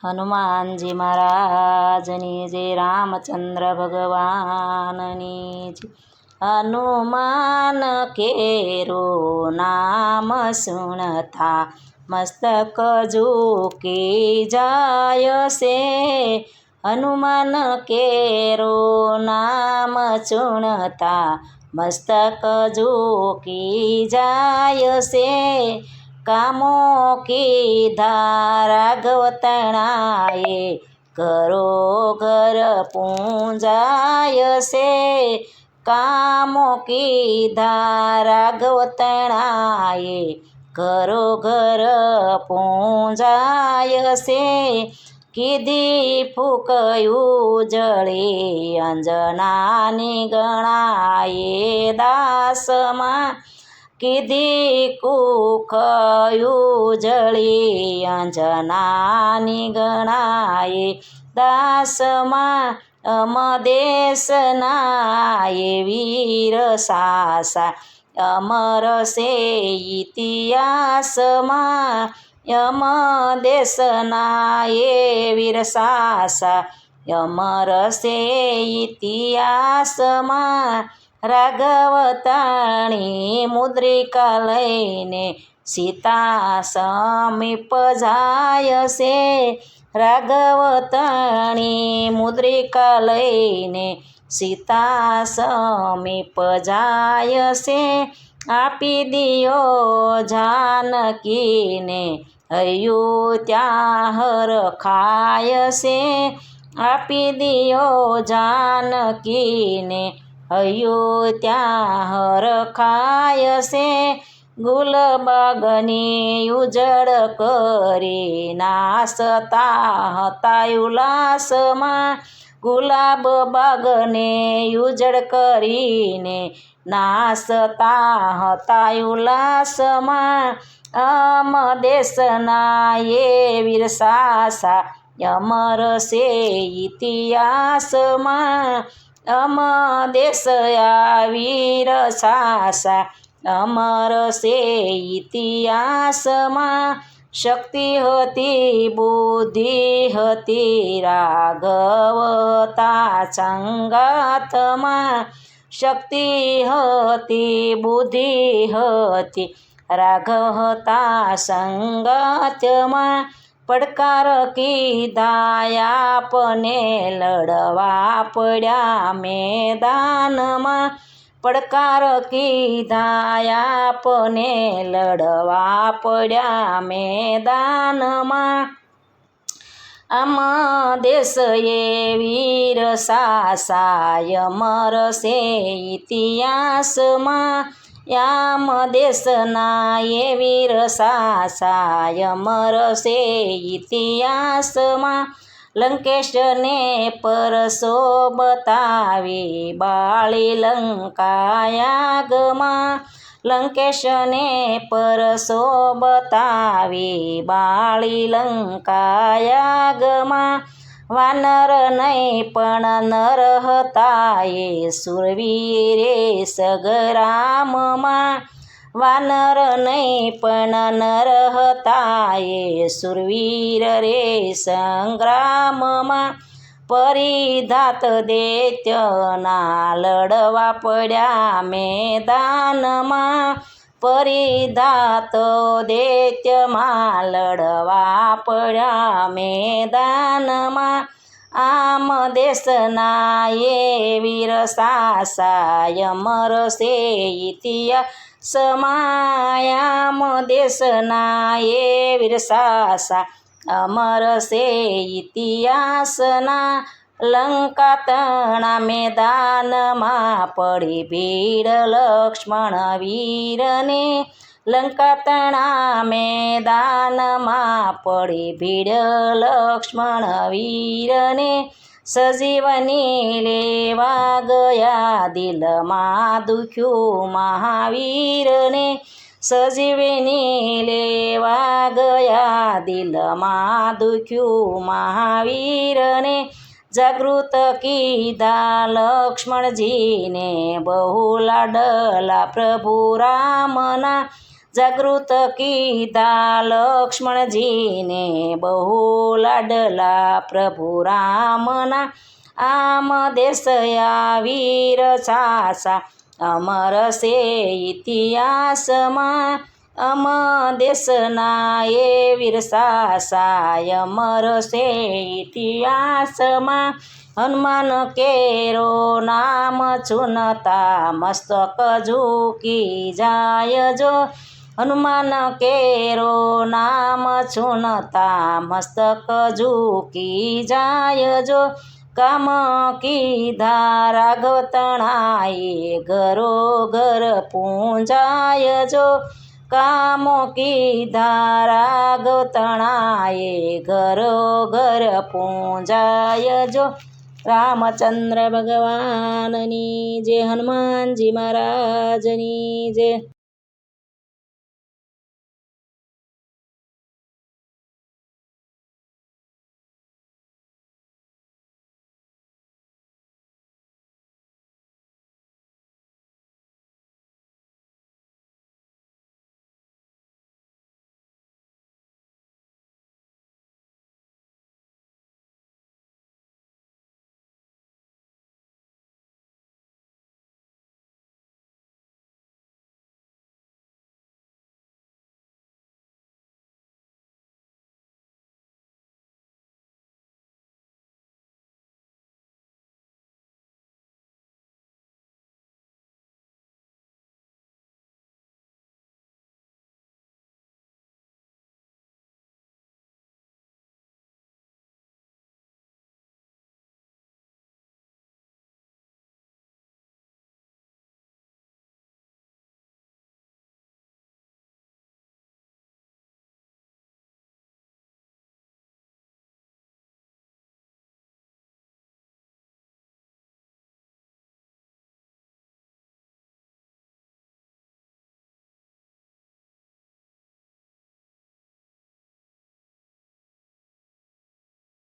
હનુમાનજી મહારાજની જય, રામચંદ્ર ભગવાનની જય। હનુમાન કેરો નામ સુણતા મસ્તક ઝૂકી જાય છે। હનુમાન કેરો નામ સુણતા મસ્તક ઝૂકી જાય છે। કામો કીધા રાઘવ તણાએ ઘરો ઘર પૂંજાય છે। કામો કીધા રાઘવ તણાએ ઘરો ઘર પૂંજાય છે। કીધી ફૂકયું જળી અંજનાની ગણાએ દાસમાં। કીધી કુખયું જળી અંજનાની ગણાએ દાસમાં। અમદેશના એ વીર સાસા અમર છે ઇતિહાસમાં। અમદેશના એ વીર સાસા અમર છે ઇતિહાસમાં। રાઘવ તાણી મુદ્રિકા લઈને સીતા સમીપ જાય છે। રાઘવ તાણી મુદ્રિકા લઈને સીતા સમીપ જાય છે। આપી દિયો જાનકીને હૈયું ત્યાં હરખાય છે। આપી દિયો જાનકીને હૈયું ત્યાં હરખાય છે। ગુલબાગની ઉજળ કરી નાસતા હતા ઉલ્લાસમાં। ગુલાબ બાગને ઉજળ કરીને નાસતા હતા ઉલ્લાસમાં। અમદેશના એ વીર સાસા અમર છે ઇતિહાસમાં। અમદેશયા વીર સાસા અમર છે ઇતિહાસમાં। શક્તિ હતી બુદ્ધિ હતી રાઘવ હતા સંગાથમાં। શક્તિ હતી બુદ્ધિ હતી રાઘવ હતા સંગાથમાં। પડકાર કીધા આપને લડવા પડ્યા મેદાનમાં। પડકાર કીધા આપને લડવા પડ્યા મેદાનમાં। અમદેશ એ વીર સાસા અમર છે ઇતિહાસમાં। અમદેશના એ વીર સાસા અમર છે ઇતિહાસમાં। લંકેશને પરસો બતાવી બાળી લંકાયાગમાં। લંકેશને પરસો બતાવી બાળી લંકાયાગમાં। વાનર નહીં પણ નર હતા એ સુરવીરે સંગ્રામમાં। વાનર નહીં પણ નર હતા એ સુરવીર રે સંગ્રામમાં। પરિધાત દૈત્યના લડવા પડ્યા મેદાનમાં। પરિધાત દૈત્યમાં લડવા પડ્યા મેદાનમાં। આમદેશના એ વીર સાસા અમર છે ઇતિહાસમાં। આમદેશના એ વીર સાસા અમર છે ઇતિહાસના। લંકા તણા મેદાનમાં પડી ભીડ લક્ષ્મણ વીરને। લંકા તણા મેદાનમાં પડી ભીડ લક્ષ્મણ વીરને। સજીવની લેવા ગયા દિલમાં દુખ્યું મહાવીરને। સજીવની લેવા ગયા દિલમાં દુખ્યું મહાવીરને। જાગૃત કીધા લક્ષ્મણજીને બહુ લાડલા પ્રભુ રામના। જાગૃત કીધા લક્ષ્મણજીને બહુ લાડલા પ્રભુ રામના આમ દેશયા વીર છાસા અમર સે ઇતિહાસમાં અમ દેશના એ વીર સાસા અમર સે ઇતિહાસમાં હનુમાન કેરો નામ ચુનતા મસ્તક ઝૂકી જાય જો હનુમાન કેરો નામ ચુનતા મસ્તક ઝૂકી જાય જો કામ કીધા રાઘવ તણાએ ઘરો ઘર પૂંજાય જો કામો કીધા રાઘવ તણાએ ઘરો ઘર પૂંજાય જો રામચંદ્ર ભગવાનની જય હનુમાનજી મહારાજની જય।